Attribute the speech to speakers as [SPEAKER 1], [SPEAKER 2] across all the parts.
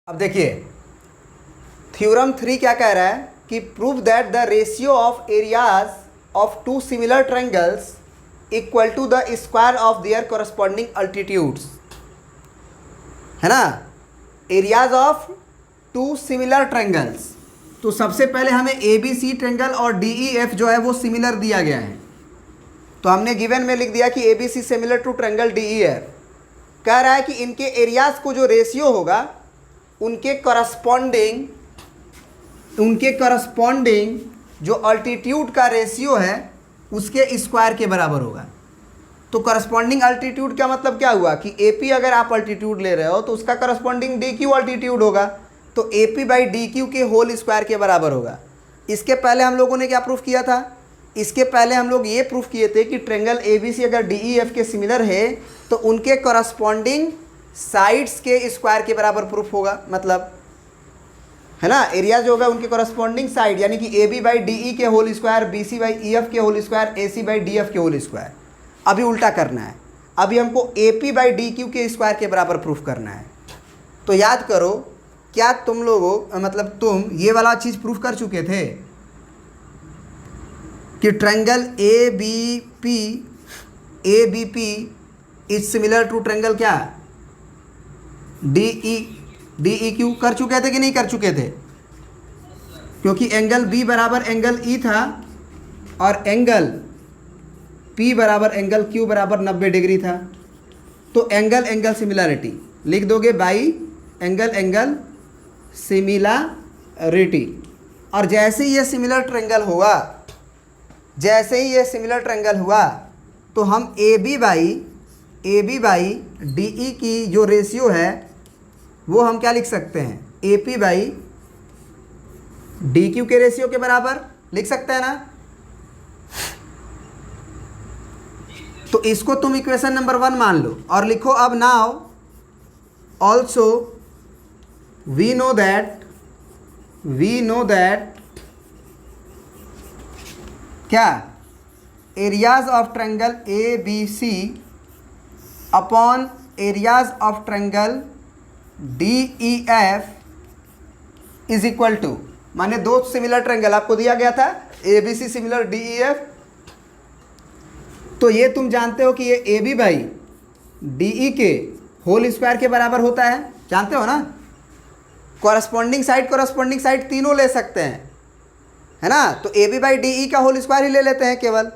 [SPEAKER 1] अब देखिए थ्योरम 3 क्या कह रहा है कि prove that the ratio of areas of two similar triangles equal to the square of their corresponding altitudes, है ना। Areas of two similar triangles, तो सबसे पहले हमें ए बी सी ट्रायंगल और डी ई एफ जो है वो सिमिलर दिया गया है, तो हमने गिवन में लिख दिया कि A B C similar to triangle D E F. कह रहा है कि इनके एरियाज को जो रेशियो होगा उनके करस्पॉन्डिंग जो अल्टीट्यूड का रेशियो है उसके स्क्वायर के बराबर होगा। तो करस्पॉन्डिंग अल्टीट्यूड का मतलब क्या हुआ कि ए पी अगर आप अल्टीट्यूड ले रहे हो तो उसका करस्पॉन्डिंग डी क्यू अल्टीट्यूड होगा, तो A P by D Q के होल स्क्वायर के बराबर होगा। इसके पहले हम लोगों ने क्या प्रूफ किया था? इसके पहले हम लोग ये प्रूफ किए थे कि ट्रायंगल ए बी सी अगर डी ई एफ के सिमिलर है तो उनके करस्पॉन्डिंग साइड्स के स्क्वायर के बराबर प्रूफ होगा, मतलब है ना। एरिया जो होगा उनके करस्पॉन्डिंग साइड, यानी कि A B by D E के whole square, B C by E F के whole square, A C by D F के होल स्क्वायर। अभी उल्टा करना है, अभी हमको A P by D Q के स्क्वायर के बराबर प्रूफ करना है। तो याद करो, क्या तुम लोगों मतलब तुम ये वाला चीज़ प्रूफ कर चुके थे कि triangle A B P is similar to triangle क्या डी ई क्यू? कर चुके थे कि नहीं कर चुके थे? क्योंकि एंगल बी बराबर एंगल ई था और एंगल पी बराबर एंगल क्यू बराबर 90 डिग्री था। तो एंगल सिमिलरिटी लिख दोगे बाई एंगल सिमिलरिटी। और जैसे ही ये सिमिलर ट्रायंगल हुआ, तो हम A B by D E की जो रेशियो है वो हम क्या लिख सकते हैं? ए पी बाई डी क्यू के रेशियो के बराबर लिख सकते हैं ना। तो इसको तुम इक्वेशन नंबर 1 मान लो और लिखो अब now also we know that क्या areas of triangle A B C upon areas of triangle D E F is equal to, माने दो सिमिलर ट्रायंगल आपको दिया गया था A B C similar D E F. तो ये तुम जानते हो कि ये A B by D E के होल स्क्वायर के बराबर होता है, जानते हो ना। कॉरस्पॉन्डिंग साइड तीनों ले सकते हैं, है ना। तो A B by D E का होल स्क्वायर ही ले लेते हैं केवल।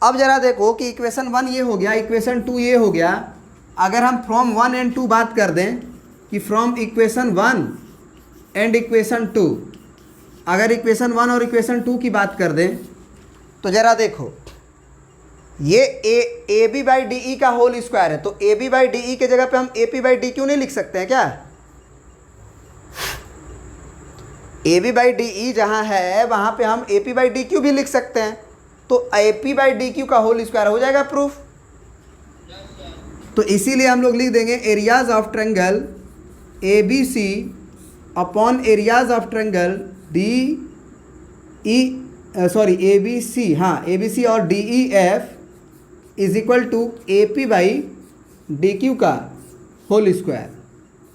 [SPEAKER 1] अब जरा देखो कि इक्वेशन 1 ये हो गया, इक्वेशन 2 ये हो गया। अगर हम फ्रॉम 1 एंड 2 बात कर दें कि फ्रॉम इक्वेशन 1 एंड इक्वेशन 2, अगर इक्वेशन 1 और इक्वेशन 2 की बात कर दें तो ज़रा देखो ये A B by D E का होल स्क्वायर है, तो A B by D E के जगह पे हम A P by D Q नहीं लिख सकते हैं क्या? A B by D E जहाँ है वहाँ पे हम A P by D Q भी लिख सकते हैं, तो A P by D Q का होल स्क्वायर हो जाएगा प्रूफ। तो इसीलिए हम लोग लिख देंगे areas of triangle A B C upon areas of triangle D E A B C, हाँ ए बी सी और D E F is equal to A P by D Q का होल स्क्वायर।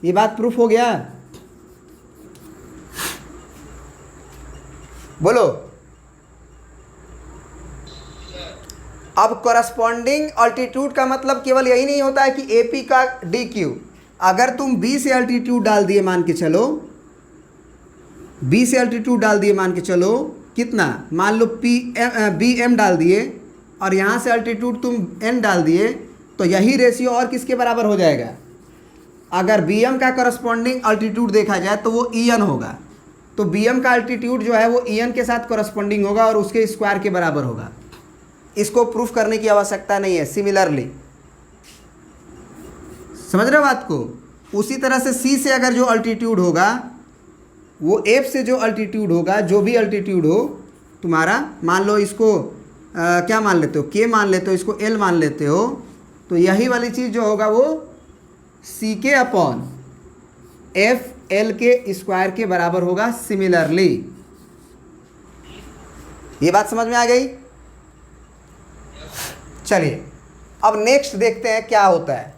[SPEAKER 1] ये बात proof हो गया? बोलो। अब corresponding altitude का मतलब केवल यही नहीं होता है कि ए पी का डी क्यू। अगर तुम बी से अल्टीट्यूड डाल दिए मान के चलो, कितना मान लो बी एम डाल दिए और यहाँ से अल्टीट्यूड तुम एन डाल दिए, तो यही रेशियो और किसके बराबर हो जाएगा? अगर बी एम का करस्पॉन्डिंग अल्टीट्यूड देखा जाए तो वो ई एन होगा। तो बी एम का अल्टीट्यूड जो है वो ई एन के साथ करस्पॉन्डिंग होगा और उसके स्क्वायर के बराबर होगा। इसको प्रूफ करने की आवश्यकता नहीं है, सिमिलरली। समझ रहे हो बात को? उसी तरह से सी से अगर जो अल्टीट्यूड होगा वो एफ से जो अल्टीट्यूड होगा, जो भी अल्टीट्यूड हो तुम्हारा, मान लो इसको क्या मान लेते हो? के मान लेते हो, इसको एल मान लेते हो, तो यही वाली चीज़ जो होगा वो सी के अपॉन एफ एल के स्क्वायर के बराबर होगा सिमिलरली। ये बात समझ में आ गई? चलिए अब नेक्स्ट देखते हैं क्या होता है।